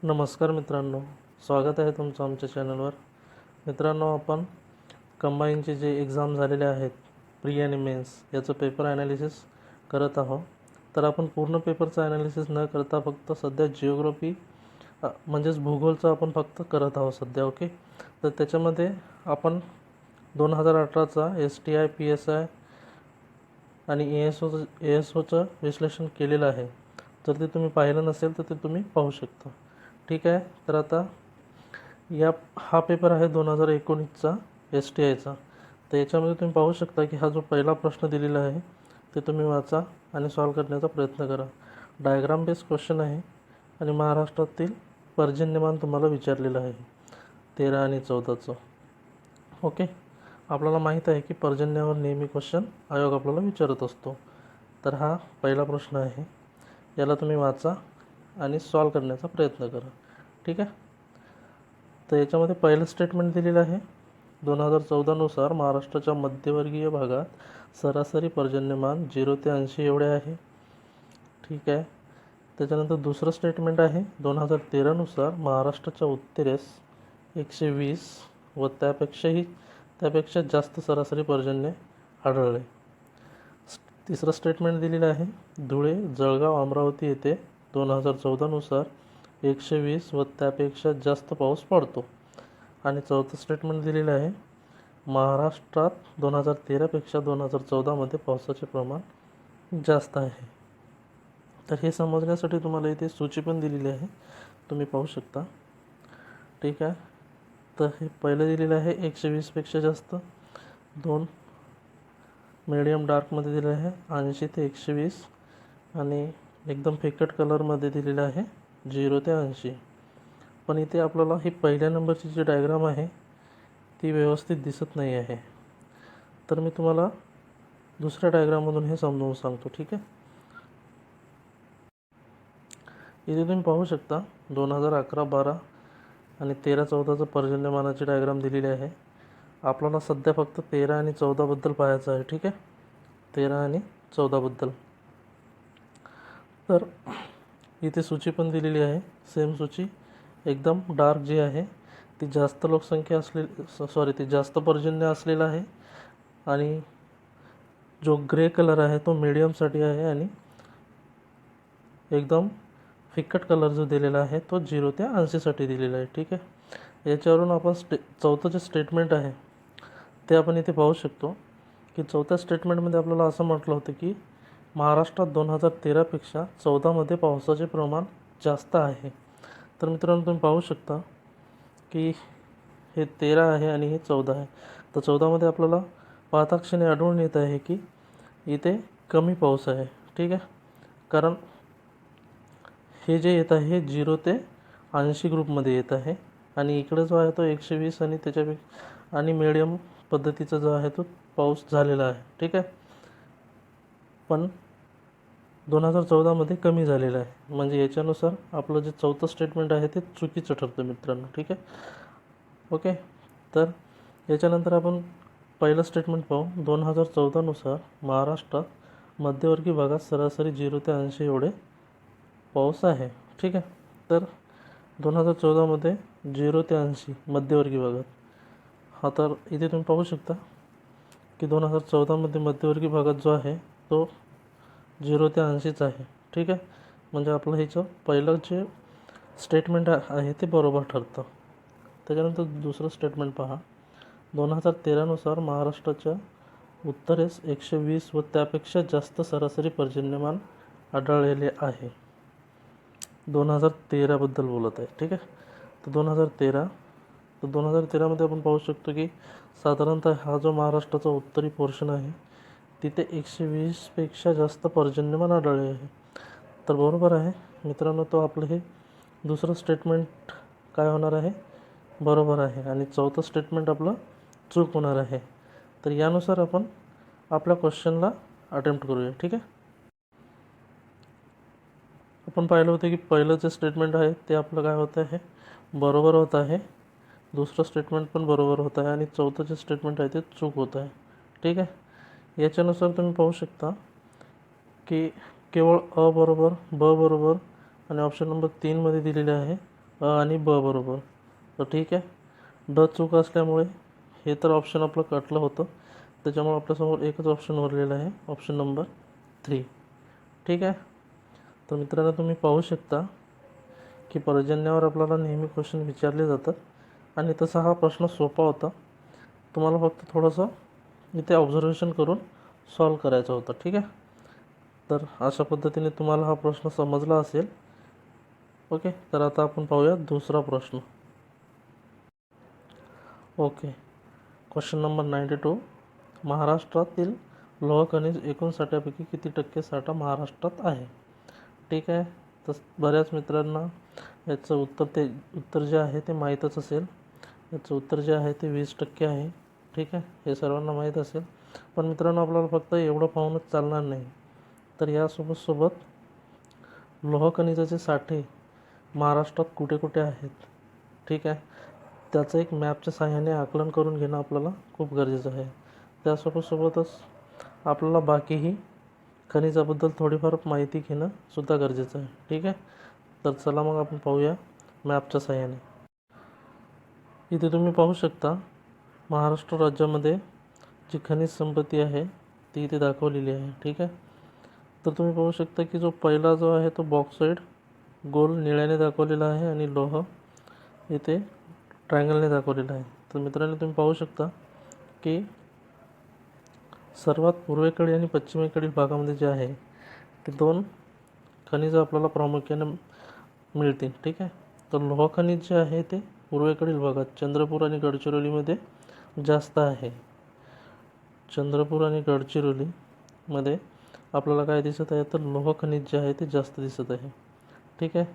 नमस्कार मित्रांनो, स्वागत आहे तुमचं आमच्या चॅनलवर. मित्रांनो, आपण कंबाईनचे जे एक्झाम झालेले आहेत, प्री आणि मेन्स, याचं पेपर ॲनालिसिस करत आहोत. तर आपण पूर्ण पेपरचं ॲनालिसिस न करता फक्त सध्या जिओग्राफी म्हणजेच भूगोलचं आपण फक्त करत आहोत सध्या. ओके, तर त्याच्यामध्ये आपण 2018चा STI PSI आणि ASOचं विश्लेषण केलेलं आहे. जर ते तुम्ही पाहिलं नसेल तर ते तुम्ही पाहू शकता. ठीक आहे. तर आता हा पेपर आहे 2019चा STIचा. तर याच्यामध्ये तुम्ही पाहू शकता की हा जो पहिला प्रश्न दिलेला आहे ते तुम्ही वाचा आणि सॉल्व करण्याचा प्रयत्न करा. डायग्राम बेस्ड क्वेश्चन आहे आणि महाराष्ट्रातील पर्जन्यमान तुम्हाला विचारलेलं आहे 13 आणि 14चं. ओके, आपल्याला माहीत आहे की पर्जन्यावर नेहमी क्वेश्चन आयोग आपल्याला विचारत असतो. तर हा पहिला प्रश्न आहे, याला तुम्ही वाचा आणि सॉल्व करण्याचा प्रयत्न करा. ठीक आहे. तर याच्यामध्ये पहिलं स्टेटमेंट दिलेलं आहे, 2014नुसार महाराष्ट्राच्या मध्यवर्गीय भागात सरासरी पर्जन्यमान 0 ते 80 एवढे आहे. ठीक आहे. त्याच्यानंतर दुसरं स्टेटमेंट आहे, 2013नुसार महाराष्ट्राच्या उत्तरेस 120 व त्यापेक्षा जास्त सरासरी पर्जन्य आढळले. तिसरं स्टेटमेंट दिलेलं आहे, धुळे, जळगाव, अमरावती येथे 2014नुसार 120 व त्यापेक्षा जास्त पाऊस पडतो. आणि चौथं स्टेटमेंट दिलेलं आहे, महाराष्ट्रात 2013पेक्षा 2014मध्ये पावसाचे प्रमाण जास्त आहे. तर हे समजण्यासाठी तुम्हाला इथे सूची पण दिलेली आहे, तुम्ही पाहू शकता. ठीक आहे. तर हे पहिलं दिलेलं आहे 120पेक्षा जास्त, 2 मीडियम डार्कमध्ये दिलेलं आहे 80 ते 120 आणि एकदम फिकट कलरमध्ये दिलेलं आहे 0 ते 80. पण इथे आपल्याला ही पहिल्या नंबरची जी डायग्राम आहे ती व्यवस्थित दिसत नाही आहे. तर मी तुम्हाला दुसऱ्या डायग्राममधून हे समजावून सांगतो. ठीक आहे. इथे तुम्ही पाहू शकता 2011-12 आणि 13-14चं पर्जन्यमानाची डायग्राम दिलेली आहे. आपल्याला सध्या फक्त 13 आणि 14बद्दल पाहायचं आहे. ठीक आहे, 13 आणि 14बद्दल. तर इथे सूची पण दिलेली आहे, सेम सूची. एकदम डार्क जी आहे ती जास्त लोकसंख्या ती जास्त पर्जन्य असलेला आहे आणि जो ग्रे कलर आहे तो मीडियमसाठी आहे आणि एकदम फिकट कलर जो दिलेला आहे तो 0 ते 80साठी दिलेला आहे. ठीक आहे. याच्यावरून आपण चौथं जे स्टेटमेंट आहे ते आपण इथे पाहू शकतो की चौथ्या स्टेटमेंटमध्ये आपल्याला असं म्हटलं होतं की महाराष्ट्रात 2013पेक्षा 14मध्ये पावसाचे प्रमाण जास्त आहे. तर मित्रांनो, तुम्ही पाहू शकता की हे 13 आहे आणि हे 14 आहे. तर 14मध्ये आपल्याला पाहताक्षणी आढळून येत आहे की इथे कमी पाऊस आहे. ठीक आहे. कारण हे जे येत आहे हे 0 ते 80 ग्रुपमध्ये येत आहे आणि इकडे जो आहे तो 120 आणि त्याच्यापेक्षा आणि मीडियम पद्धतीचा जो आहे तो पाऊस झालेला आहे. ठीक आहे. पण 2014मध्ये कमी झालेलं आहे. म्हणजे याच्यानुसार आपलं जे चौथं स्टेटमेंट आहे ते चुकीचं ठरतं मित्रांनो. ठीक आहे. ओके, तर याच्यानंतर आपण पहिलं स्टेटमेंट पाहू. 2014नुसार महाराष्ट्रात मध्यवर्गीय भागात सरासरी 0 ते 80 एवढे पाऊस आहे. ठीक आहे. तर 2014मध्ये 0 ते 80 मध्यवर्गीय भागात. हा तर इथे तुम्ही पाहू शकता की 2014मध्ये मध्यवर्गीय भागात जो आहे तो 0 ते 80च आहे. ठीक आहे. म्हणजे आपलं ह्याचं पहिलं जे स्टेटमेंट आहे ते बरोबर ठरतं. त्याच्यानंतर दुसरं स्टेटमेंट पहा. 2013नुसार महाराष्ट्राच्या उत्तरेस 120 व त्यापेक्षा जास्त सरासरी पर्जन्यमान आढळलेले आहे. 2013बद्दल बोलत आहे. ठीक आहे. तर 2013मध्ये आपण पाहू शकतो की साधारणतः हा जो महाराष्ट्राचा उत्तरी पोर्शन आहे तिथे 120पेक्षा जास्त पर्जन्यमान आढळले आहे. तर बरोबर आहे मित्रांनो, तो आपलं हे दुसरं स्टेटमेंट काय होणार आहे, बरोबर आहे आणि चौथं स्टेटमेंट आपलं चूक होणार आहे. तर यानुसार आपण आपल्या क्वेश्चनला अटेम्प्ट करूया. ठीक आहे. आपण पाहिलं होतं की पहिलं जे स्टेटमेंट आहे ते आपलं काय होतं आहे, बरोबर होत आहे. दुसरं स्टेटमेंट पण बरोबर होत आहे आणि चौथं जे स्टेटमेंट आहे ते चूक होत आहे. ठीक आहे. याच्यानुसार तुम्ही पाहू शकता की केवळ अ बरोबर, ब बरोबर आणि ऑप्शन नंबर 3मध्ये दिलेले आहे आणि ब बरोबर. तर ठीक आहे, ड चूक असल्यामुळे हे तर ऑप्शन आपलं कटलं होतं, त्याच्यामुळे आपल्यासमोर एकच ऑप्शन उरलेलं आहे, ऑप्शन नंबर 3. ठीक आहे. तर मित्रांनो, तुम्ही पाहू शकता की पर्जन्यावर आपल्याला नेहमी क्वेश्चन विचारले जातात आणि तसा हा प्रश्न सोपा होता. तुम्हाला फक्त थोडंसं इथे ऑब्झर्वेशन करून सॉल्व करायचा होता. ठीक आहे. तर अशा पद्धतीने तुम्हाला हा प्रश्न समजला असेल. ओके. तर आता आपण पाहूया दुसरा प्रश्न. ओके. Question number 92. महाराष्ट्रातील लोह खनिज एकूण साठ्यापैकी किती टक्के साठा महाराष्ट्रात आहे? ठीक आहे. तर बऱ्याच मित्रांना याचं उत्तर जे आहे ते माहीतच असेल. याचं उत्तर जे आहे ते 20% आहे. ठीक आहे. हे सर्वांना माहीत असेल. पण मित्रांनो, आपल्याला फक्त एवढं पाहूनच चालणार नाही. तर यासोबत लोह खनिजाचे साठे महाराष्ट्रात कुठे कुठे आहेत, ठीक आहे, त्याचं एक मॅपच्या साहाय्याने आकलन करून घेणं आपल्याला खूप गरजेचं आहे. त्यासोबतच आपल्याला बाकीही खनिजाबद्दल थोडीफार माहिती घेणं सुद्धा गरजेचं आहे. ठीक आहे. तर चला मग आपण पाहूया मॅपच्या साहाय्याने. इथे तुम्ही पाहू शकता महाराष्ट्र राज्यामध्ये जी खनिज संपत्ती आहे ती इथे दाखवलेली आहे. ठीक आहे. तर तुम्ही पाहू शकता की जो पहिला जो आहे तो बॉक्साईड गोल निळ्याने दाखवलेला आहे आणि लोह इथे ट्रायंगलने दाखवलेला आहे. तर मित्रांनो, तुम्ही पाहू शकता की सर्वात पूर्वेकडील आणि पश्चिमेकडील भागामध्ये जे आहे ते 2 खनिज आपल्याला प्रामुख्याने मिळतील. ठीक आहे. तर लोह खनिज जे आहे ते पूर्वेकडील भागात चंद्रपूर आणि गडचिरोलीमध्ये जास्त आहे. चंद्रपूर आणि गडचिरोलीमध्ये आपल्याला काय दिसत आहे, तर लोह खनिज जे आहे ते जास्त दिसत आहे. ठीक आहे.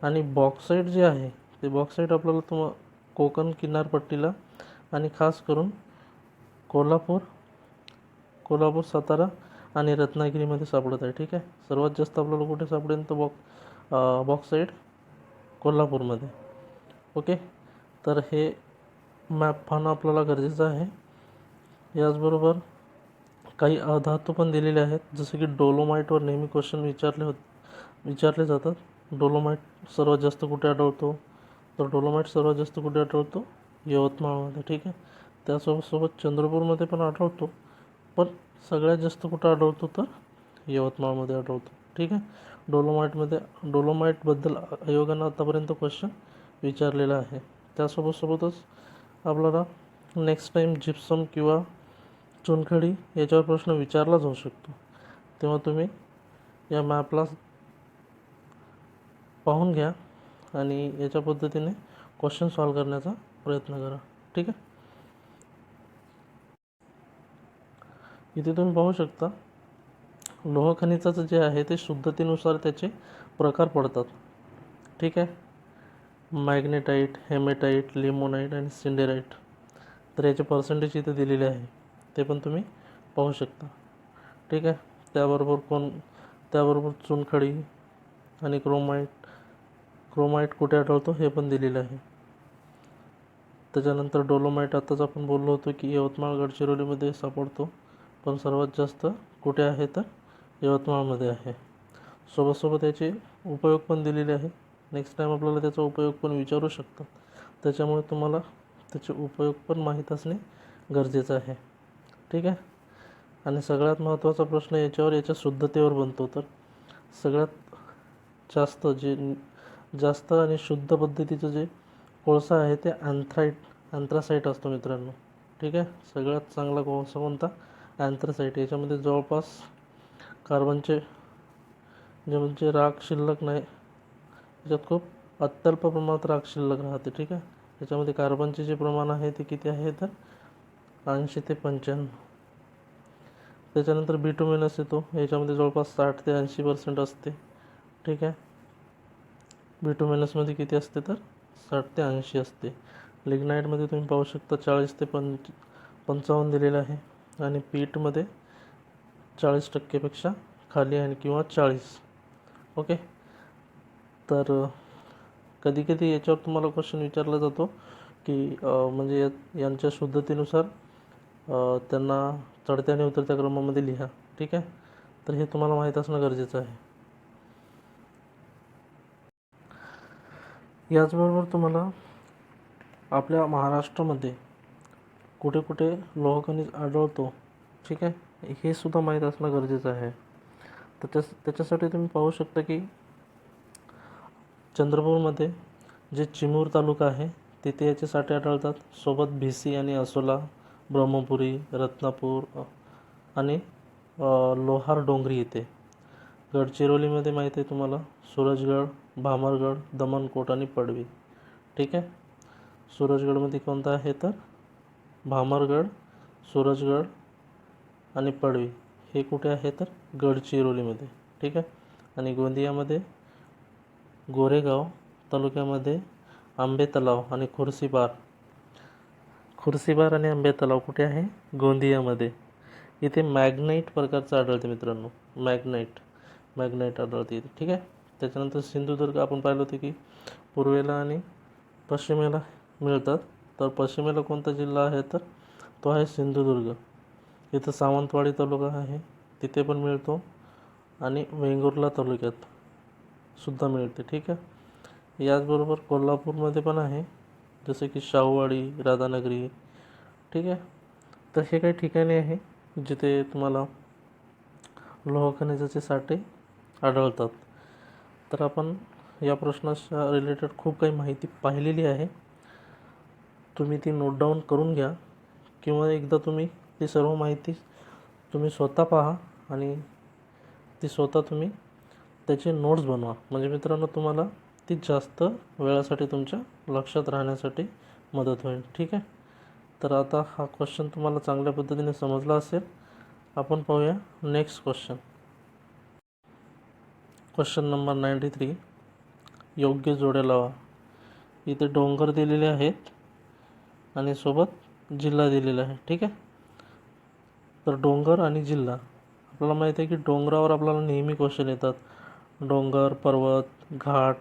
आणि बॉक्साईड जे आहे ते बॉक्साईड आपल्याला कोकण किनारपट्टीला आणि खास करून कोल्हापूर, सातारा आणि रत्नागिरीमध्ये सापडत आहे. ठीक आहे. सर्वात जास्त आपल्याला कुठे सापडेल तर बॉक्साईड कोल्हापूरमध्ये. ओके. तर हे मॅप पाहणं आपल्याला गरजेचं आहे. याचबरोबर काही अधातू पण दिलेले आहेत, जसं की डोलोमाईटवर नेहमी क्वेश्चन विचारले जातात. डोलोमाईट सर्वात जास्त कुठे आढळतो, तर डोलोमाईट सर्वात जास्त कुठे आढळतो, यवतमाळमध्ये. ठीक आहे. त्यासोबत चंद्रपूरमध्ये पण आढळतो, पण सगळ्यात जास्त कुठं आढळतो तर यवतमाळमध्ये आढळतो. ठीक आहे. डोलोमाईटबद्दल आयोगानं आतापर्यंत क्वेश्चन विचारलेला आहे. त्यासोबतच आपल्याला नेक्स्ट टाईम जिप्सम किंवा चुनखडी याच्यावर प्रश्न विचारला जाऊ शकतो. तेव्हा तुम्ही या मॅपला पाहून घ्या आणि याच्या पद्धतीने क्वेश्चन सॉल्व करण्याचा प्रयत्न करा. ठीक आहे. इथे तुम्ही पाहू शकता लोह खनिजाचं जे आहे ते शुद्धतेनुसार त्याचे प्रकार पडतात. ठीक आहे. मॅग्नेटाईट, हेमेटाईट, लिमोनाईट आणि सिंडेराईट. तर याचे पर्सेंटेज इथे दिलेले आहे, ते पण तुम्ही पाहू शकता. ठीक आहे. त्याबरोबर चुनखडी आणि क्रोमाईट कुठे आढळतो हे पण दिलेलं आहे. त्याच्यानंतर डोलोमाईट आताच आपण बोललो होतो की यवतमाळ गडचिरोलीमध्ये सापडतो, पण सर्वात जास्त कुठे आहे तर यवतमाळमध्ये आहे. सोबत याचे उपयोग पण दिलेले आहे. नेक्स्ट टाईम आपल्याला त्याचा उपयोग पण विचारू शकतात, त्याच्यामुळे तुम्हाला त्याचे उपयोग पण माहीत असणे गरजेचं आहे. ठीक आहे. आणि सगळ्यात महत्त्वाचा प्रश्न याच्या शुद्धतेवर बनतो. तर सगळ्यात जास्त आणि शुद्ध पद्धतीचं जे कोळसा आहे ते अँथ्रासाईट असतो मित्रांनो. ठीक आहे. सगळ्यात चांगला कोळसा कोणता, अँथ्रासाईट. याच्यामध्ये जवळपास कार्बनचे म्हणजे राख शिल्लक नाही, याच्यात खूप अत्यल्प प्रमाणात राख शिल्लक राहते. ठीक आहे. याच्यामध्ये कार्बनचे जे प्रमाण आहे ते किती आहे तर 80 ते 95. त्याच्यानंतर बिटुमिनस येतो, याच्यामध्ये जवळपास 60 ते 80% असते. ठीक आहे. बिटुमिनसमध्ये किती असते तर 60 ते 80 असते. लिग्नाईटमध्ये तुम्ही पाहू शकता 40 ते 55 दिलेलं आहे आणि पीठमध्ये 40%पेक्षा खाली आहे किंवा 40. ओके. तर कधी याच्यावर तुम्हाला क्वेश्चन विचारला जातो की म्हणजे यांच्या शुद्धतेनुसार त्यांना चढत्या आणि उतरत्या क्रमामध्ये लिहा. ठीक आहे. तर हे तुम्हाला माहीत असणं गरजेचं आहे. याचबरोबर तुम्हाला आपल्या महाराष्ट्रामध्ये कुठे कुठे लोह खनिज आढळतो, ठीक आहे, हे सुद्धा माहीत असणं गरजेचं आहे. तर त्याच्यासाठी तुम्ही पाहू शकता की चंद्रपूरमध्ये जे चिमूर तालुका आहे तिथे याचे साठे आढळतात. सोबत भिसी आणि असोला, ब्रह्मपुरी, रत्नापूर आणि लोहार डोंगरी येथे. गडचिरोलीमध्ये माहीत आहे तुम्हाला सूरजगड, भामरगड, दमनकोट आणि पडवी, ठीक आहे. सूरजगडमध्ये कोणता आहे तर भामरगड, सूरजगड आणि पडवी हे कुठे आहे तर गडचिरोलीमध्ये, ठीक आहे. आणि गोंदियामध्ये गोरेगाव तालुक्यामध्ये आंबे तलाव आणि खुर्सीबार आणि आंबे तलाव कुठे आहे गोंदियामध्ये. इथे मॅग्नाईट प्रकारचं आढळते मित्रांनो, मॅग्नाईट आढळते इथे, ठीक आहे. त्याच्यानंतर सिंधुदुर्ग आपण पाहिलं होतं की पूर्वेला आणि पश्चिमेला मिळतात. तर पश्चिमेला कोणता जिल्हा आहे तर तो आहे सिंधुदुर्ग. इथं सावंतवाडी तालुका आहे तिथे पण मिळतो आणि वेंगुर्ला तालुक्यात सुद्धा मिळते, ठीक आहे. याचबरोबर कोल्हापूरमध्ये पण आहे, जसे की शाहूवाडी, राधानगरी, ठीक आहे. तर हे काही ठिकाणे आहे जिथे तुम्हाला लोह खनिजाचे साठे आढळतात. तर आपण या प्रश्नाच्या रिलेटेड खूप काही माहिती पाहिलेली आहे. तुम्ही ती नोट डाऊन करून घ्या किंवा एकदा तुम्ही ती सर्व माहिती तुम्ही स्वतः पहा आणि ती स्वतः तुम्ही त्याचे नोट्स बनवा. म्हणजे मित्रांनो तुम्हाला ती जास्त वेळासाठी तुमच्या लक्षात राहण्यासाठी मदत होईल, ठीक आहे. तर आता हा क्वेश्चन तुम्हाला चांगल्या पद्धतीने समजला असेल. आपण पाहूया नेक्स्ट क्वेश्चन नंबर 93. योग्य जोड्या लावा. इथे डोंगर दिलेले आहेत आणि सोबत जिल्हा दिलेला आहे, ठीक आहे. तर डोंगर आणि जिल्हा आपल्याला माहिती आहे की डोंगरावर आपल्याला नेहमी क्वेश्चन येतात, डोंगर, पर्वत, घाट,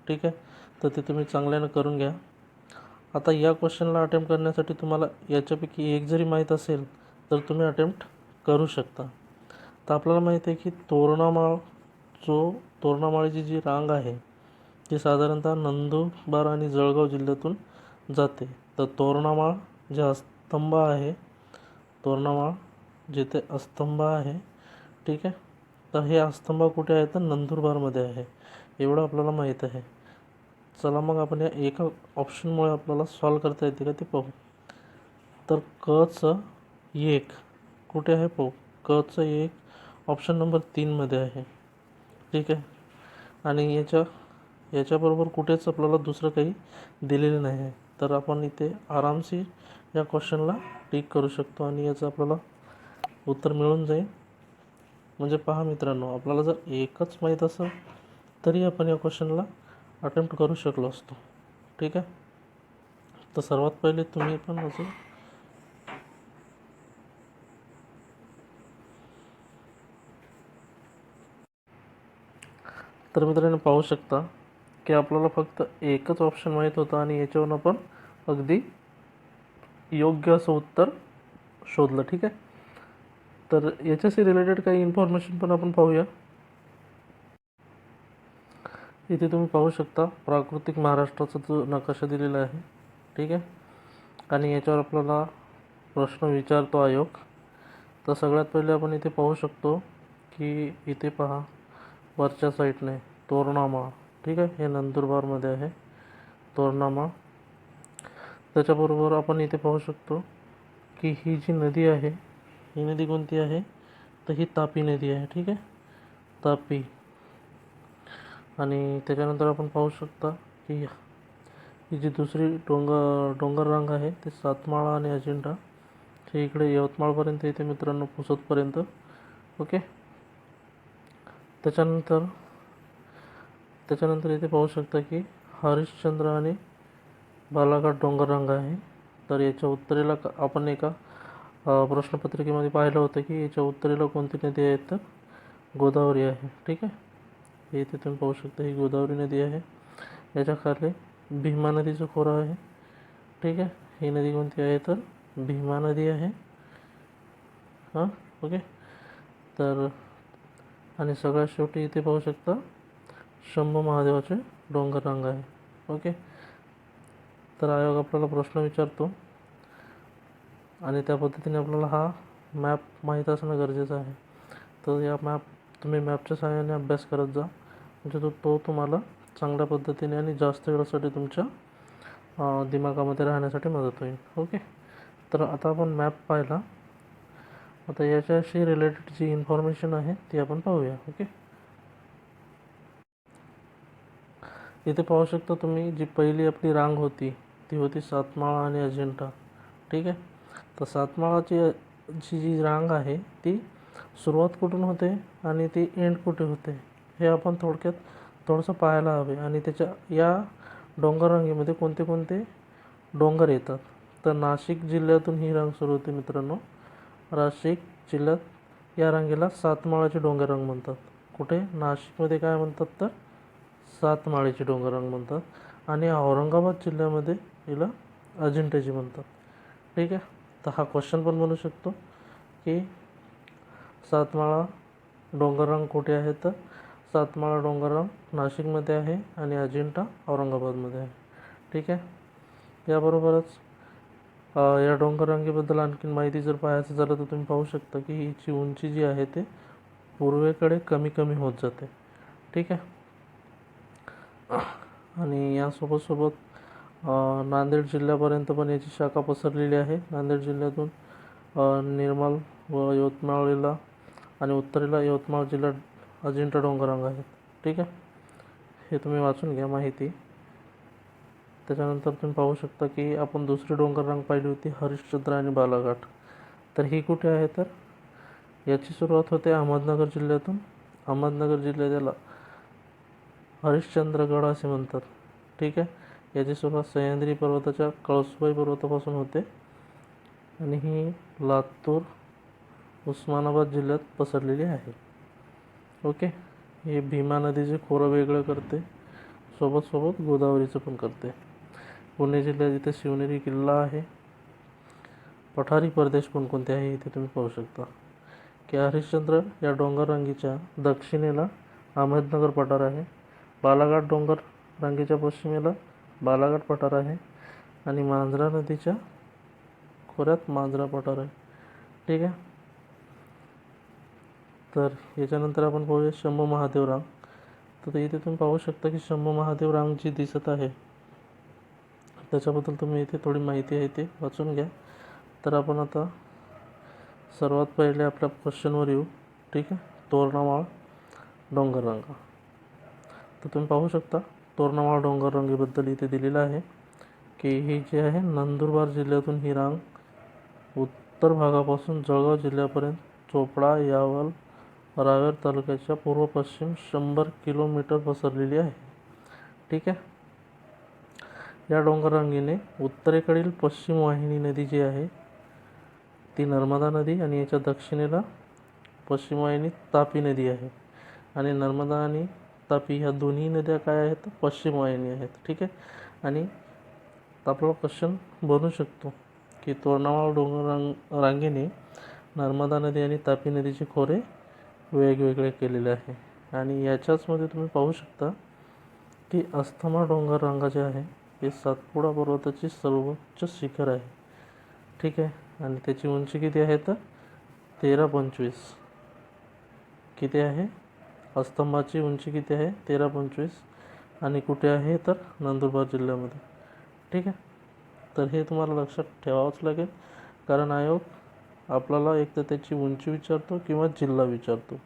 ठीक आहे. तर ते तुम्ही चांगल्यानं करून घ्या. आता या क्वेश्चनला अटेम्प्ट करण्यासाठी तुम्हाला याच्यापैकी एक जरी माहीत असेल तर तुम्ही अटेम्प्ट करू शकता. तर आपल्याला माहिती आहे की तोरणामाळीची जी रांग आहे ती साधारणतः नंदुरबार आणि जळगाव जिल्ह्यातून जाते. तर तोरणामाळ जे स्तंभ आहे, तोरणामाळ जिथे स्तंभ आहे, ठीक आहे. तर हे स्तंभ कुठे आहे तर नंदुरबारमध्ये आहे, एवढं आपल्याला माहीत आहे. चला मग आपण या एका ऑप्शनमुळे आपल्याला सॉल्व करता येते का ते पाहू. तर क 1 कुठे आहे पाहू. क 1 ऑप्शन नंबर 3मध्ये आहे, ठीक आहे. आणि याच्याबरोबर कुठेच आपल्याला दुसरं काही दिलेलं नाही आहे. तर आपण इथे आरामशी या क्वेश्चनला टिक करू शकतो आणि याचं आपल्याला उत्तर मिळून जाईल. म्हणजे पहा मित्रांनो, आपल्याला जर एकच माहीत असेल तरी आपण या क्वेश्चनला अटेम्प्ट करू शकलो असतो, ठीक आहे. तर सर्वात पहिले तुम्ही पण असं तर मित्रांनो पाहू शकता की आपल्याला फक्त एकच ऑप्शन माहीत होतं आणि याच्यावरून आपण अगदी योग्य असं उत्तर शोधलं, ठीक आहे. तर याच्याशी रिलेटेड काही इन्फॉर्मेशन पण आपण पाहूया. इथे तुम्ही पाहू शकता प्राकृतिक महाराष्ट्राचा जो नकाशा दिलेला आहे, ठीक आहे. आणि याच्यावर आपल्याला प्रश्न विचारतो आयोग. तर सगळ्यात पहिले आपण इथे पाहू शकतो की इथे पहा वरच्या साईडने तोरणामाळ, ठीक आहे. हे नंदुरबारमध्ये आहे तोरणामाळ. त्याच्याबरोबर आपण इथे पाहू शकतो की ही जी नदी आहे, ही नदी कोणती आहे तर ही तापी नदी आहे, ठीक आहे, तापी. आणि त्याच्यानंतर आपण पाहू शकता की ही जी दुसरी डोंगर रांग आहे ते सातमाळा आणि अजिंठा हे इकडे यवतमाळपर्यंत येते मित्रांनो, पुसदपर्यंत, ओके. त्याच्यानंतर इथे पाहू शकता की हरिश्चंद्र आणि बालाघाट डोंगर रांग आहे. तर याच्या उत्तरेला आपण एका प्रश्नपत्रिकेमध्ये पाहिलं होतं की याच्या उत्तरेला कोणती नदी आहे तर गोदावरी आहे, ठीक आहे. हे इथे तुम्ही पाहू शकता ही गोदावरी नदी आहे. याच्या खाली भीमा नदीचं खोरं आहे, ठीक आहे. ही नदी कोणती आहे तर भीमा नदी आहे, हां, ओके. तर आणि सगळ्यात शेवटी इथे पाहू शकता शंभू महादेवाचे डोंगर रांग आहे, ओके. तर आयोग आपल्याला प्रश्न विचारतो आणि त्या पद्धतीने आपल्याला हा मॅप माहीत असणं गरजेचं आहे. तर या तुम्ही मॅपच्या सहाय्याने अभ्यास करत जा, म्हणजे तो तुम्हाला चांगल्या पद्धतीने आणि जास्त वेळासाठी तुमच्या दिमागामध्ये राहण्यासाठी मदत होईल. ओके. तर आता आपण मॅप पाहिला. आता याच्याशी रिलेटेड जी इन्फॉर्मेशन आहे ती आपण पाहूया. ओके. इथे पाहू शकता तुम्ही, जी पहिली आपली रांग होती ती होती सातमाळा आणि अजिंठा. ठीक आहे. तर सातमाळाची जी रांग आहे ती सुरुवात कुठून होते आणि ती एंड कुठे होते हे आपण थोडक्यात थोडंसं पाहायला हवे. आणि त्याच्या या डोंगर रांगेमध्ये कोणते कोणते डोंगर येतात. तर नाशिक जिल्ह्यातून ही रांग सुरू होते मित्रांनो. नाशिक जिल्ह्यात या रांगेला सातमाळाची डोंगर रांग म्हणतात. कुठे? नाशिकमध्ये काय म्हणतात तर सातमाळ्याची डोंगर रांग म्हणतात. आणि औरंगाबाद जिल्ह्यामध्ये हिला अजिंठ्याची म्हणतात. ठीक आहे. तर हा क्वेश्चन पण बनू शकतो की सातमाळा डोंगररांग कुठे आहे, तर सातमाळा डोंगररांग नाशिकमध्ये आहे आणि अजिंठा औरंगाबादमध्ये आहे. ठीक आहे. याबरोबरच या डोंगररांगेबद्दल आणखीन माहिती जर पाहायचं झालं तर तुम्ही पाहू शकता की हिची उंची जी आहे ते पूर्वेकडे कमी कमी होत जाते. ठीक आहे. आणि यासोबत सोबत नांदेड जिल्ह्यापर्यंत पण याची शाखा पसरलेली आहे. नांदेड जिल्ह्यातून निर्मल व यवतमाळला आणि उत्तरेला यवतमाळ जिल्ह्यात अजिंठा डोंगररांग आहेत. ठीक आहे. हे तुम्ही वाचून घ्या माहिती. त्याच्यानंतर तुम्ही पाहू शकता की आपण दुसरी डोंगररांग पाहिली होती हरिश्चंद्र आणि बालाघाट. तर ही कुठे आहे, तर याची सुरुवात होते अहमदनगर जिल्ह्यातून. अहमदनगर जिल्ह्याला हरिश्चंद्रगड असे म्हणतात. ठीक आहे. याची सुरुवात सह्याद्री पर्वताच्या कळसुबाई पर्वतापासून होते आणि ही लातूर उस्मानाबाद जिल्ह्यात पसरलेली आहे. ओके. हे भीमा नदीचे खोरं वेगळं करते, सोबत सोबत गोदावरीचं पण करते. पुणे जिल्ह्यात इथे शिवनेरी किल्ला आहे. पठारी प्रदेश कोणकोणते आहे इथे तुम्ही पाहू शकता की हरिश्चंद्र या डोंगर रांगेच्या दक्षिणेला अहमदनगर पठार आहे. बालाघाट डोंगर रांगेच्या पश्चिमेला बालाघाट पठार आहे आणि मांजरा नदीच्या खोऱ्यात मांजरा पठार आहे. ठीक आहे. तर याच्यानंतर आपण पाहूया शंभू महादेव रांग. तर इथे तुम्ही पाहू शकता की शंभू महादेव रांग जी दिसत आहे त्याच्याबद्दल तुम्ही इथे थोडी माहिती आहे ते वाचून घ्या. तर आपण आता सर्वात पहिले आपल्या क्वेश्चनवर येऊ. ठीक आहे. तोरणामाळ डोंगररांगा. तर तुम्ही पाहू शकता तोरणामाळ डोंगररांगेबद्दल इथे दिलेलं आहे की ही जी आहे नंदुरबार जिल्ह्यातून ही रांग उत्तर भागापासून जळगाव जिल्ह्यापर्यंत चोपडा यावल रावेर तालुक्याच्या पूर्व पश्चिम 100 किलोमीटर पसरलेली आहे. ठीक आहे. या डोंगररांगेने उत्तरेकडील पश्चिम वाहिनी नदी जी आहे ती नर्मदा नदी आणि याच्या दक्षिणेला पश्चिम वाहिनी तापी नदी आहे. आणि नर्मदा आणि तापी ह्या दोन्ही नद्या काय आहेत, पश्चिम वाहिनी आहेत. ठीक आहे. आणि आपला क्वेश्चन बनू शकतो की तोरणामाळ रांगेने नर्मदा नदी आणि तापी नदीचे खोरे वेगवेगळे केलेले आहे. आणि याच्याचमध्ये तुम्ही पाहू शकता की अस्थमा डोंगररांगा जे आहे हे सातपुडा पर्वताची सर्वोच्च शिखर आहे. ठीक आहे. आणि त्याची उंची किती आहे तर 1325. किती आहे? अस्तंभाची उंची किती आहे? 1325. आणि कुठे आहे तर नंदुरबार जिल्ह्यामध्ये. ठीक आहे. तर हे तुम्हाला लक्षात ठेवावंच लागेल, कारण आयोग आपल्याला एक तर त्याची उंची विचारतो किंवा जिल्हा विचारतो.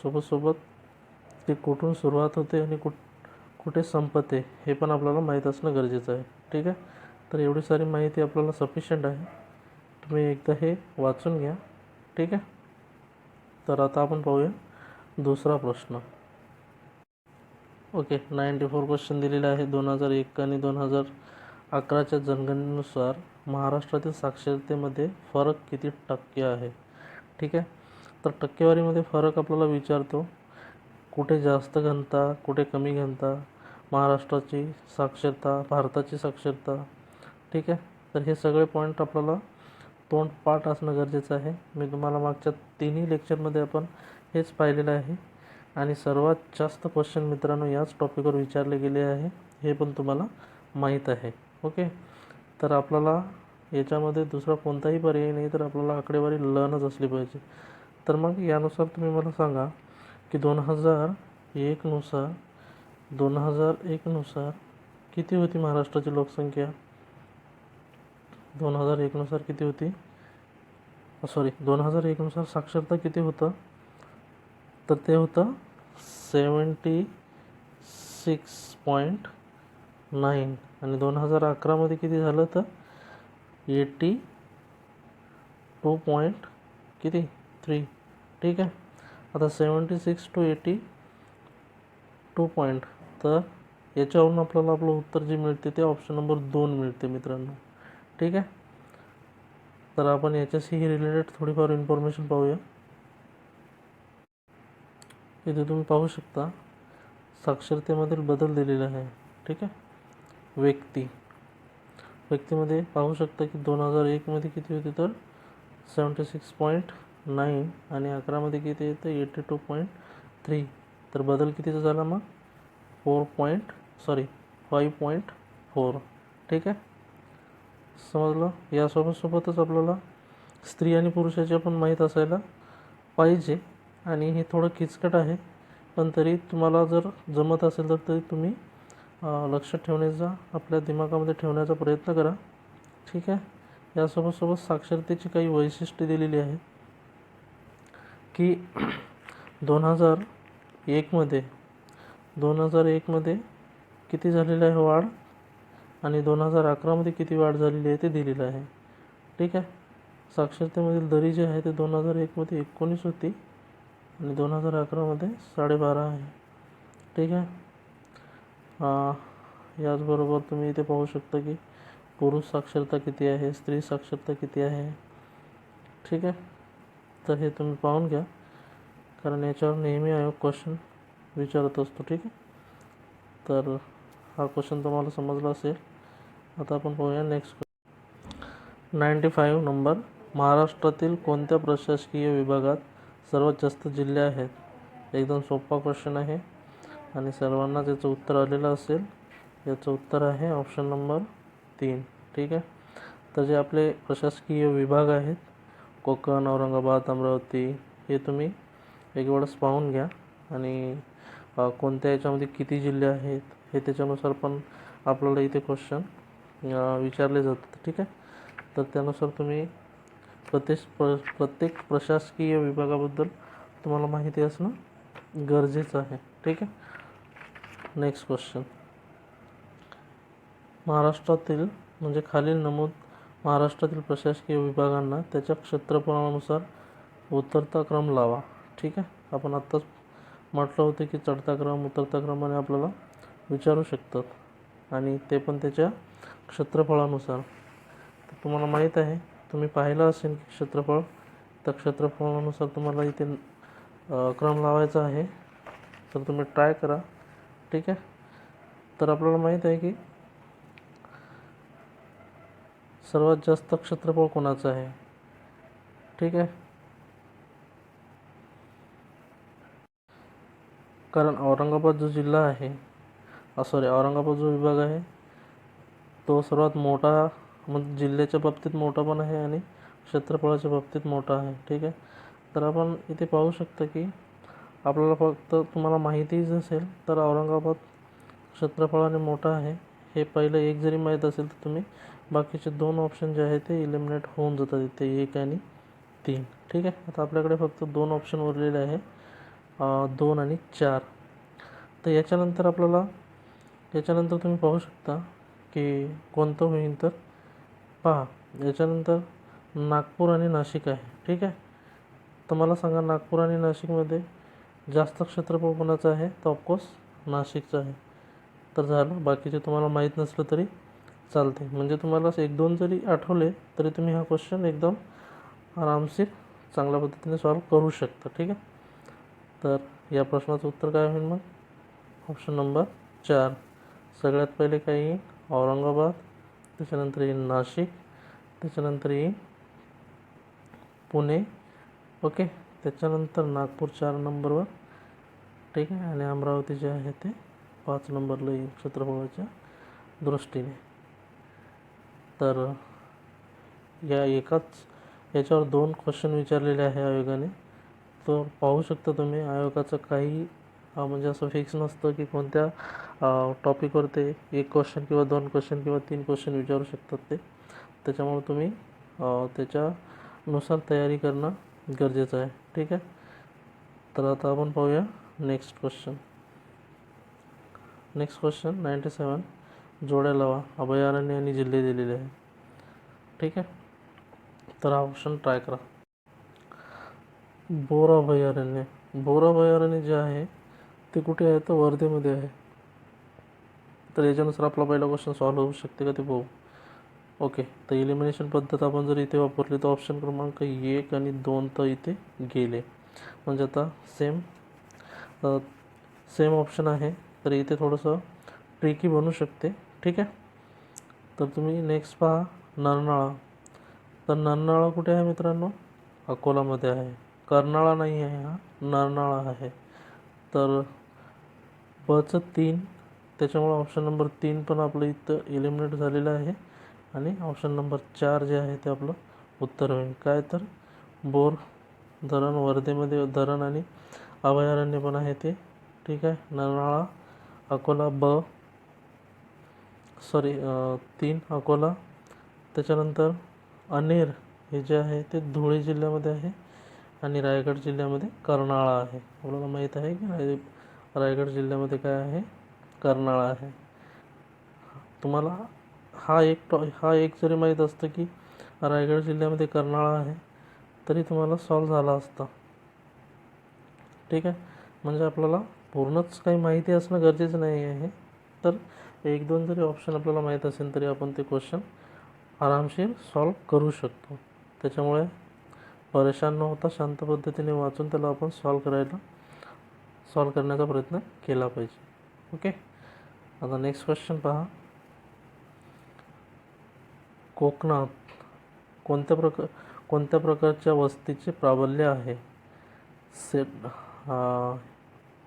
सोबत ते कुठून सुरुवात होते आणि कुठे संपते हे पण आपल्याला माहीत असणं गरजेचं आहे. ठीक आहे. तर एवढी सारी माहिती आपल्याला सफिशियंट आहे. तुम्ही एकदा हे वाचून घ्या. ठीक आहे. तर आता आपण पाहूया दुसरा प्रश्न. ओके. 94 क्वेश्चन दिलेले आहे. 2001 आणि 2011च्या जनगणनेनुसार महाराष्ट्रातील साक्षरतेमध्ये फरक किती टक्के आहे. ठीक आहे. तर टक्केवारीमध्ये फरक आपल्याला विचारतो, कुठे जास्त घनता, कुठे कमी घनता, महाराष्ट्राची साक्षरता, भारताची साक्षरता. ठीक आहे. तर हे सगळे पॉईंट आपल्याला तोंडपाठ असणं गरजेचं आहे. मी तुम्हाला मागच्या तिन्ही लेक्चरमध्ये आपण हेच पाहिलेलं आहे. आणि सर्वात जास्त क्वेश्चन मित्रांनो याच टॉपिकवर विचारले गेले आहे. हे पण तुम्हाला माहीत आहे. ओके, तर आपल्याला याच्यामध्ये दुसरा कोणताही पर्याय नाही, तर आपल्याला आकडेवारी लर्नच असली पाहिजे. तर मग यानुसार तुम्ही मला सांगा की 2001 नुसार किती होती महाराष्ट्राची लोकसंख्या? 2001 नुसार किती होती? 2001 नुसार साक्षरता किती होतं? तर ते होतं 76.9 आणि 2011 किती झालं तर 82 किती 3. ठीक आहे, आता 76 to 82 तर याच्यावरून आपल्याला आपलं उत्तर जे मिळते ते ऑप्शन नंबर 2 मिळते मित्रांनो. ठीक आहे, तर आपण याच्याशी रिलेटेड थोडीफार इन्फॉर्मेशन पाहूया. इथे तुम्ही पाहू शकता साक्षरतेमधील बदल दिलेला आहे. ठीक आहे, व्यक्तीमध्ये पाहू शकता की 2001 किती होती तर 76.9 आणि 11 किती येतं 82.3. तर बदल कितीचा झाला मग 5.4. ठीक आहे, समजलं. यासोबतच आपल्याला स्त्री आणि पुरुषाचे पण माहीत असायला पाहिजे आणि हे थोडं किचकट आहे, पण तरी तुम्हाला जर जमत असेल तर तरी तुम्ही लक्षात ठेवण्याचा आपल्या दिमागामध्ये ठेवण्याचा प्रयत्न करा. ठीक आहे, यासोबत साक्षरतेची काही वैशिष्ट्ये दिलेली आहेत की 2001 किती झालेलं आहे वाढ आणि 2011 किती वाढ झालेली आहे ते दिलेलं आहे. ठीक आहे, साक्षरतेमधील दरी जी आहे ते 2001 19 होती आणि 2011 12.5 आहे. ठीक आहे, याचबरोबर तुम्ही इथे पाहू शकता की पुरुष साक्षरता किती आहे, स्त्री साक्षरता किती आहे. ठीक आहे, तर हे तुम्ही पाहून घ्या, कारण याच्यावर नेहमी आयोग क्वेश्चन विचारत असतो. ठीक आहे, तर हा क्वेश्चन तुम्हाला समजला असेल. आता आपण पाहूया नेक्स्ट. 95 नंबर, महाराष्ट्रातील कोणत्या प्रशासकीय विभागात सर्वात जास्त जिल्हे आहेत? एकदम सोपा क्वेश्चन आहे आणि सर्वांनाच याचं उत्तर आलेलं असेल. याचं उत्तर आहे ऑप्शन नंबर 3. ठीक आहे, तर जे आपले प्रशासकीय विभाग आहेत कोकण, औरंगाबाद, अमरावती, हे तुम्ही एक वेळेस पाहून घ्या आणि कोणत्या याच्यामध्ये किती जिल्हे आहेत हे त्याच्यानुसार पण आपल्याला इथे क्वेश्चन विचारले जातात. ठीक आहे, तर त्यानुसार तुम्ही प्रत्येक प्रशासकीय विभागाबद्दल तुम्हाला माहिती असणं गरजेचं आहे. ठीक आहे, नेक्स्ट क्वेश्चन. महाराष्ट्रातील म्हणजे खालील नमूद महाराष्ट्रातील प्रशासकीय विभागांना त्याच्या क्षेत्रफळानुसार उतरता क्रम लावा. ठीक आहे, आपण आत्ताच म्हटलं होतं की चढता क्रम उतरता क्रमाने आपल्याला विचारू शकतात आणि ते पण त्याच्या क्षेत्रफळानुसार. तर तुम्हाला माहीत आहे, तुम्ही पाहिलं असेल की क्षेत्रफळ, तर क्षेत्रफळानुसार तुम्हाला इथे क्रम लावायचा आहे, तर तुम्ही ट्राय करा. ठीक आहे, तर आपल्याला माहीत आहे की सर्वात जास्त क्षेत्रफळ कोणाचं आहे. ठीक आहे, कारण औरंगाबाद जो जिल्हा आहे औरंगाबाद जो विभाग आहे तो सर्वात मोठा, म्हणजे जिल्ह्याच्या बाबतीत मोठा पण आहे आणि क्षेत्रफळाच्या बाबतीत मोठा आहे. ठीक आहे, तर आपण इथे पाहू शकता की आपल्याला फक्त तुम्हाला माहितीच असेल तर औरंगाबाद क्षेत्रफळाने मोठा आहे हे पहिलं एक जरी माहीत असेल तर तुम्ही बाकीचे 2 ऑप्शन जे आहेत ते इलिमिनेट होऊन जातात इथे 1 आणि 3. ठीक आहे, आता आपल्याकडे फक्त 2 ऑप्शन उरलेले आहे, 2 आणि 4. तर याच्यानंतर तुम्ही पाहू शकता की कोणतं होईल, तर पहा याच्यानंतर नागपूर आणि नाशिक आहे. ठीक आहे, तर मला सांगा नागपूर आणि नाशिकमध्ये जास्त क्षेत्रफळ कोणाचं आहे? तर ऑफकोर्स नाशिकचं आहे. तर झालं, बाकीचे तुम्हाला माहीत नसलं तरी चालते, म्हणजे तुम्हाला 1-2 जरी आठवले तरी तुम्ही हा क्वेश्चन एकदम आरामशीर चांगल्या पद्धतीने सॉल्व करू शकता. ठीक आहे, तर या प्रश्नाचं उत्तर काय होईल मग? Option number 4. सगळ्यात पहिले काय येईल? औरंगाबाद, त्याच्यानंतर येईल नाशिक, त्याच्यानंतर येईल पुणे. ओके, त्याच्यानंतर नागपूर 4 नंबरवर. ठीक आहे, आणि अमरावती जे आहे ते 5 नंबरला येईल क्षेत्रफळाच्या दृष्टीने. तर याच्यावर 2 क्वेश्चन विचारलेले आहे आयोगाने. तर पाहू शकता तुम्ही आयोगाचं काही म्हणजे असं फिक्स नसतं की कोणत्या टॉपिकवर ते 1 क्वेश्चन किंवा 2 क्वेश्चन किंवा 3 क्वेश्चन विचारू शकतात ते. त्याच्यामुळे तुम्ही त्याच्यानुसार तयारी करणं गरजेचं आहे. ठीक आहे. तर आता आपण पाहूया नेक्स्ट क्वेश्चन. Next question 97. जोड्या लावा. अभयारण्य आणि जिल्हे दिलेले आहे. ठीक आहे. तर हा ऑप्शन ट्राय करा. बोर अभयारण्य. बोर अभयारण्य जे आहे ते कुठे आहे? तर वर्धेमध्ये आहे. तर याच्यानुसार आपला पहिला क्वेश्चन सॉल्व्ह होऊ शकते का ते पाहू. ओके. तर इलिमिनेशन पद्धत आपण जर इथे वापरली तर ऑप्शन क्रमांक 1 आणि 2 तर इथे गेले. म्हणजे आता सेम ऑप्शन आहे. तर इथे थोडंसं ट्रिकी बनू शकते. ठीक आहे. तर तुम्ही नेक्स्ट पहा नरनाळा. तर नरनाळा कुठे आहे मित्रांनो? अकोलामध्ये आहे. कर्नाळा नाही आहे, हा नरनाळा आहे. तर बचं 3, त्याच्यामुळे ऑप्शन नंबर 3 पण आपलं इथं एलिमिनेट झालेलं आहे आणि ऑप्शन नंबर 4 जे आहे ते आपलं उत्तर होईल. काय तर बोर धरण, वर्धेमध्ये धरण आणि अभयारण्य पण आहे ते. ठीक आहे. नरनाळा अकोला 3 अकोला. त्याच्यानंतर अनेर हे जे आहे ते धुळे जिल्ह्यामध्ये आहे आणि रायगड जिल्ह्यामध्ये कर्नाळा आहे. आपल्याला माहीत आहे की रायगड जिल्ह्यामध्ये काय आहे? कर्नाळा आहे. तुम्हाला हा एक जरी माहीत असतं की रायगड जिल्ह्यामध्ये कर्नाळा आहे तरी तुम्हाला सॉल्व झाला असता. ठीक आहे. म्हणजे आपल्याला पूर्णच काही माहिती असणं गरजेचं नाही आहे. तर 1-2 जरी ऑप्शन आपल्याला माहीत असेल तरी आपण ते क्वेश्चन आरामशीर सॉल्व करू शकतो. त्याच्यामुळे परेशान न होता शांत पद्धतीने वाचून त्याला आपण सॉल्व करण्याचा प्रयत्न केला पाहिजे. ओके. आता नेक्स्ट क्वेश्चन पहा. कोकणात कोणत्या प्रकारच्या वस्तीचे प्राबल्य आहे?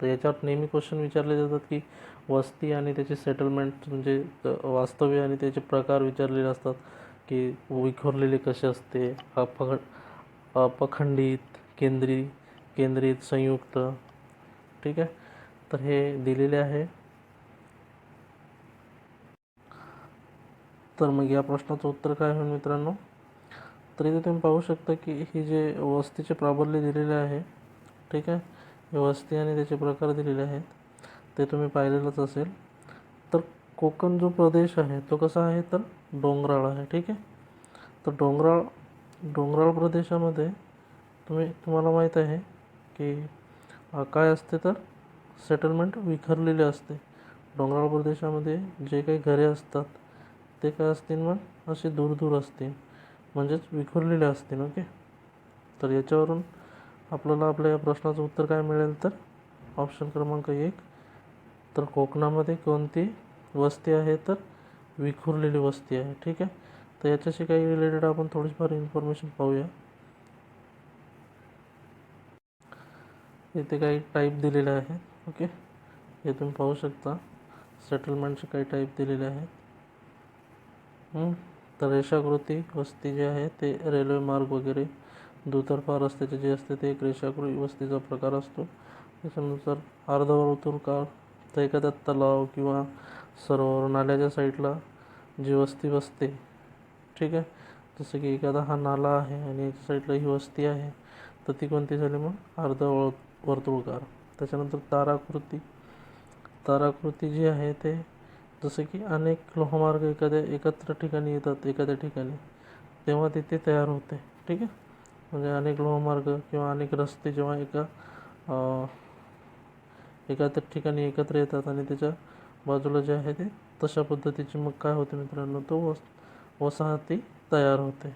तर याच्यात नेहमी क्वेश्चन विचारले जातात की वस्ती आणि त्याचे सेटलमेंट म्हणजे वास्तव्य आणि त्याचे प्रकार विचारलेले असतात की विखुरलेले कसे असते, अपखंडित, केंद्रित, संयुक्त. ठीक आहे. तर हे दिलेले आहे. तर मग या प्रश्नाचं उत्तर काय होईल मित्रांनो? तर इथे तुम्ही पाहू शकता की हे जे वस्तीचे प्राबल्य दिलेले आहे, ठीक आहे, हे वस्ती आणि त्याचे प्रकार दिलेले आहेत ते तुम्ही पाहिलेलंच असेल. तर कोकण जो प्रदेश आहे तो कसा आहे? तर डोंगराळ आहे. ठीक आहे. तर डोंगराळ प्रदेशामध्ये तुम्हाला माहीत आहे की काय असते? तर सेटलमेंट विखरलेले असते. डोंगराळ प्रदेशामध्ये जे काही घरे असतात ते काय असतील? मग असे दूर असतील, म्हणजेच विखुरलेले असतील. ओके. तर याच्यावरून आपल्याला आपल्या या प्रश्नाचं उत्तर काय मिळेल? तर ऑप्शन क्रमांक 1. तर कोकणामध्ये कोणती वस्ती आहे? तर विखुरलेली वस्ती आहे. ठीक आहे. तर याच्याशी काही रिलेटेड आपण थोडीफार इन्फॉर्मेशन पाहूया. इथे काही टाईप दिलेले आहेत. ओके. हे तुम्ही पाहू शकता. सेटलमेंटचे काही टाईप दिलेले आहेत. तर रेषाकृती वस्ती जे आहे ते रेल्वे मार्ग वगैरे दुतर्फा रस्त्याचे जे असते ते एक रेषाकृती वस्तीचा प्रकार असतो. त्याच्यानुसार अर्धवर्तुळाकार, तर एखाद्या तलाव किंवा सरोवर नाल्याच्या साईडला जी वस्ती बसते. ठीक आहे. जसं की एखादा हा नाला आहे आणि याच्या साईडला ही वस्ती आहे तर ती कोणती झाली? मग अर्धवर्तुळाकार. त्याच्यानंतर ताराकृती जी आहे ते जसं की अनेक लोहमार्ग एकत्र ठिकाणी येतात एखाद्या ठिकाणी तेव्हा तिथे तयार होते. ठीक आहे. म्हणजे अनेक लोहमार्ग किंवा अनेक रस्ते जेव्हा एखाद्या ठिकाणी एकत्र येतात आणि त्याच्या बाजूला जे आहे ते तशा पद्धतीची मग काय होते मित्रांनो? तो वसाहती तयार होते.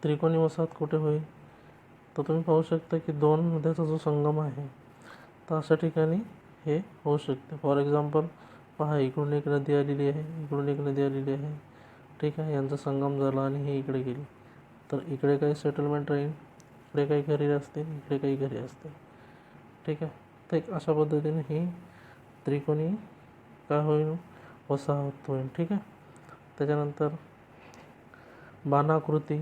त्रिकोणी वसाहत कुठे होईल? तर तुम्ही पाहू शकता की 2 नद्याचा जो संगम आहे तर अशा ठिकाणी हे होऊ शकते. फॉर एक्झाम्पल पहा, इकडून एक नदी आलेली आहे, इकडून एक नदी आलेली आहे. ठीक आहे. यांचा संगम झाला आणि हे इकडे गेली तर इकडे काही सेटलमेंट राहील, इकडे काही घरे असतील, इकडे काही घरे असतील. ठीक आहे. तर एक अशा पद्धतीने ही त्रिकोणी काय होईल, वसाहत होईल. ठीक आहे. त्याच्यानंतर बाणाकृती,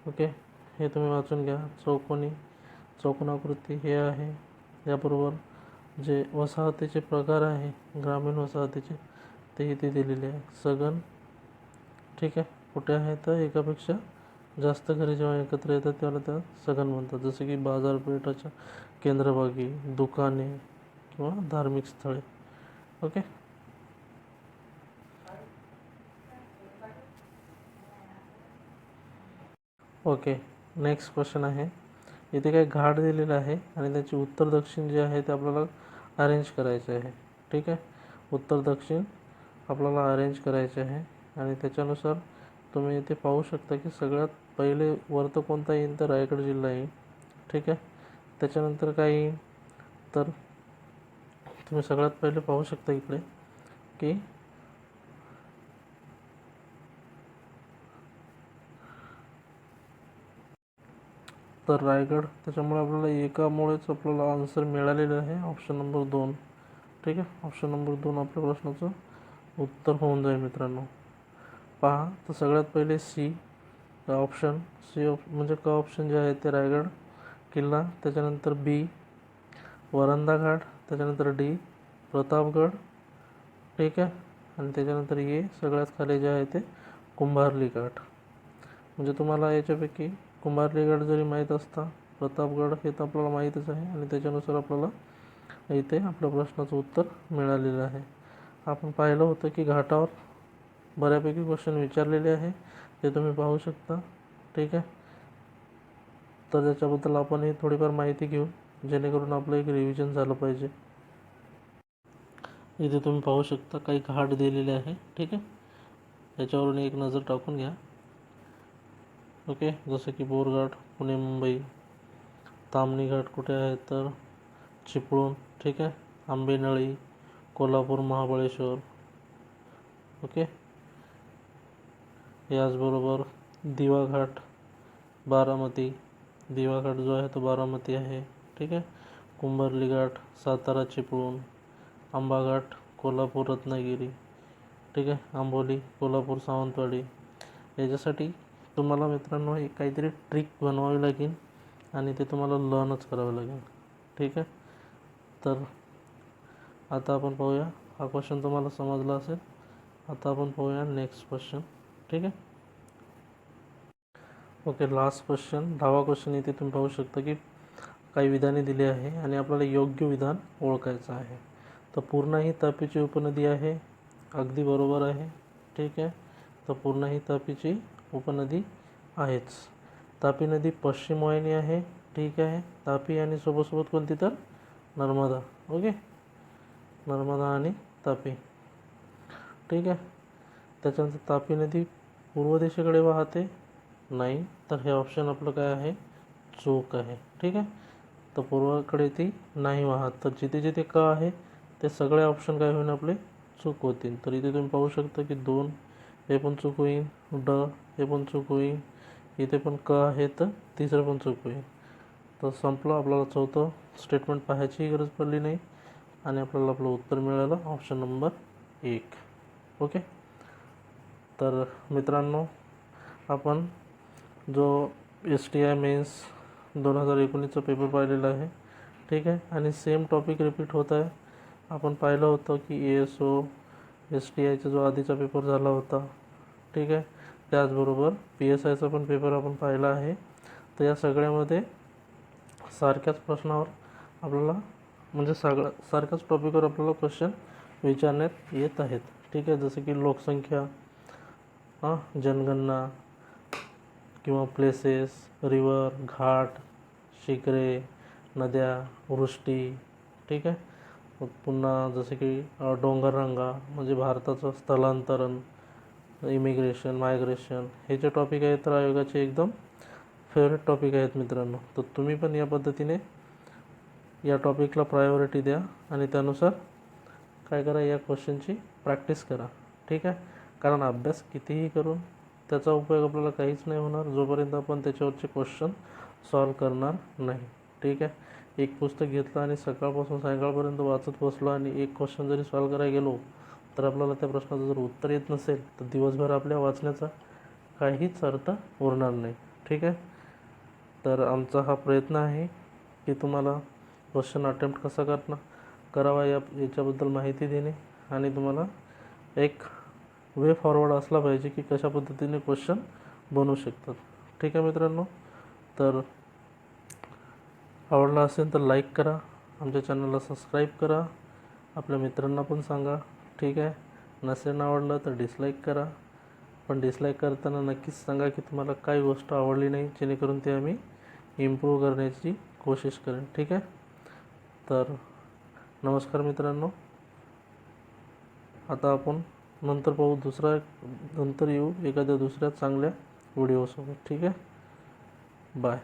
ओके, हे तुम्ही वाचून घ्या. चौकोनाकृती हे आहे. याबरोबर जे वसाहतीचे प्रकार आहे ग्रामीण वसाहतीचे ते इथे दिलेले आहे. सगन, ठीक आहे, कुठे आहे तर एकापेक्षा जास्त घरे जेव्हा एकत्र येतात त्याला त्या सगन म्हणतात. जसे की बाजारपेठाच्या केंद्रभागी, दुकाने किंवा धार्मिक स्थळे. ओके. ओके, नेक्स्ट क्वेश्चन आहे. इथे काही घाट दिलेला आहे आणि त्याची उत्तर दक्षिण जे आहे ते आपल्याला अरेंज करायचे आहे. ठीक आहे. उत्तर दक्षिण आपल्याला अरेंज करायचे आहे आणि त्याच्यानुसार तुम्ही इथे पाहू शकता की सगळ्यात पहिले वरतं कोणता येईल तर रायगड जिल्हा येईल. ठीक आहे. त्याच्यानंतर काय येईल तर तुम्ही सगळ्यात पहिले पाहू शकता इकडे की तर रायगड, त्याच्यामुळे आपल्याला एकामुळेच आपल्याला आन्सर मिळालेलं आहे ऑप्शन नंबर 2. ठीक आहे. ऑप्शन नंबर 2 आपल्या प्रश्नाचं उत्तर होऊन जाईल मित्रांनो. पहा, तर सगळ्यात पहिले सी ऑप्शन, म्हणजे क ऑप्शन जे आहे ते रायगड किल्ला. त्याच्यानंतर बी वरंदा घाट. त्याच्यानंतर डी प्रतापगड. ठीक आहे. आणि त्याच्यानंतर ए सगळ्यात खाली जे आहे ते कुंभारली घाट. म्हणजे तुम्हाला याच्यापैकी कुंभारली घाट जरी माहीत असता, प्रतापगड हे तर आपल्याला माहीतच आहे आणि त्याच्यानुसार आपल्याला इथे आपल्या प्रश्नाचं उत्तर मिळालेलं आहे. आपण पाहिलं होतं की घाटावर बऱ्यापैकी क्वेश्चन विचारलेले आहे, ते तुम्ही पाहू शकता. ठीक आहे. तर त्याच्याबद्दल आपण ही थोडीफार माहिती घेऊ जेणेकरून आपलं एक रिव्हिजन झालं पाहिजे. इथे तुम्ही पाहू शकता काही घाट दिलेले आहे. ठीक आहे. याच्यावरून एक नजर टाकून घ्या. ओके. जसं की बोरघाट पुणे मुंबई, ताम्हिणी घाट कुठे आहे तर चिपळूण. ठीक आहे. आंबेनळी कोल्हापूर महाबळेश्वर. ओके. याचबरोबर दिवा घाट बारामती, दिवा घाट जो आहे तो बारामती आहे. ठीक आहे. कुंभारली घाट सातारा चिपळूण, आंबा घाट कोल्हापूर रत्नागिरी. ठीक आहे. आंबोली कोल्हापूर सावंतवाडी. याच्यासाठी तुम्हाला मित्रांनो एक काहीतरी ट्रिक बनवावी लागेल आणि ते तुम्हाला लर्नच करावं लागेल. ठीक आहे. तर आता आपण पाहूया, हा क्वेश्चन तुम्हाला समजला असेल. आता आपण पाहूया नेक्स्ट क्वेश्चन. ठीक आहे. ओके, लास्ट क्वेश्चन 10वा क्वेश्चन. इथे तुम्ही पाहू शकता की काही विधाने दिली आहे आणि आपल्याला योग्य विधान ओळखायचं आहे. तर पूर्णा ही तापीची उपनदी आहे, अगदी बरोबर आहे. ठीक आहे. तर पूर्णा ही तापीची उपनदी आहेच. तापी नदी पश्चिम वाहिनी आहे. ठीक आहे. तापी आणि सोबत कोणती तर नर्मदा. ओके. नर्मदा आणि तापी. ठीक आहे. त्याच्यानंतर तापी नदी पूर्व दिशेकडे वाहते नाही, तर हे ऑप्शन आपलं काय आहे, चूक आहे. ठीक आहे. तर पूर्वेकडे ती नाही वाहत, तर जिथे जिथे क आहे ते सगळे ऑप्शन काय होईल आपले चूक होतील. तर इथे तुम्ही पाहू शकता की 2 हे पण चूक होईल, ड हे पण चूक होईल, इथे पण क आहे तर तिसरं पण चूक होईल. तर संपलं. आपल्याला चौथं स्टेटमेंट पाहायची गरज पडली नाही आणि आपल्याला आपलं उत्तर मिळालं ऑप्शन नंबर 1. ओके. तर मित्रांनो, आपण जो STI मेन्स 2019चा पेपर पाहिलेला आहे. ठीक आहे. आणि सेम टॉपिक रिपीट होत आहे. आपण पाहिलं होतं की ASO STIचा जो आधीचा पेपर झाला होता. ठीक आहे. त्याचबरोबर PSIचा पण पेपर आपण पाहिला आहे. तर या सगळ्यामध्ये सारख्याच प्रश्नावर आपल्याला म्हणजे सारख्याच टॉपिकवर आपल्याला क्वेश्चन विचारण्यात येत आहेत. ठीक आहे. जसं की लोकसंख्या, जनगणना किंवा प्लेसेस, रिवर, घाट, शिखरे, नद्या, वृष्टी. ठीक आहे. पुन्हा जसे की डोंगररांगा म्हणजे भारताचं स्थलांतरण, इमिग्रेशन, मायग्रेशन, हे जे टॉपिक आहेत तर आयोगाचे एकदम फेवरेट टॉपिक आहेत मित्रांनो. तर तुम्ही पण या पद्धतीने या टॉपिकला प्रायोरिटी द्या आणि त्यानुसार काय करा, या क्वेश्चनची प्रॅक्टिस करा. ठीक आहे. कारण अभ्यास कितीही करून त्याचा उपयोग आपल्याला काहीच नाही होणार जोपर्यंत आपण त्याच्यावरचे क्वेश्चन सॉल्व करणार नाही. ठीक आहे. एक पुस्तक घेतलं आणि सकाळपासून सायंकाळपर्यंत वाचत बसलो आणि एक क्वेश्चन जरी सॉल्व करायला गेलो तर आपल्याला त्या प्रश्नाचं जर उत्तर येत नसेल तर दिवसभर आपल्या वाचण्याचा काहीच अर्थ उरणार नाही. ठीक आहे. तर आमचा हा प्रयत्न आहे की तुम्हाला क्वेश्चन अटेम्प्ट कसा करावा याच्याबद्दल माहिती देणे आणि तुम्हाला एक वे फॉरवर्ड असला पाहिजे की कशा पद्धतीने क्वेश्चन बनवू शकतात. ठीक आहे मित्रांनो. तर आवडला असेल तर लाईक करा, आमच्या चॅनलला सबस्क्राईब करा, आपल्या मित्रांना पण सांगा. ठीक आहे. नसेल आवडलं तर डिसलाईक करा, पण डिसलाईक करताना नक्कीच सांगा की तुम्हाला काय गोष्ट आवडली नाही, जेणेकरून ते आम्ही इम्प्रूव्ह करण्याची कोशिश करेन. ठीक आहे. तर नमस्कार मित्रांनो. आता आपण नंतर पाहू, नंतर येऊ एखाद्या दुसऱ्या चांगल्या व्हिडिओसोबत. ठीक आहे. बाय.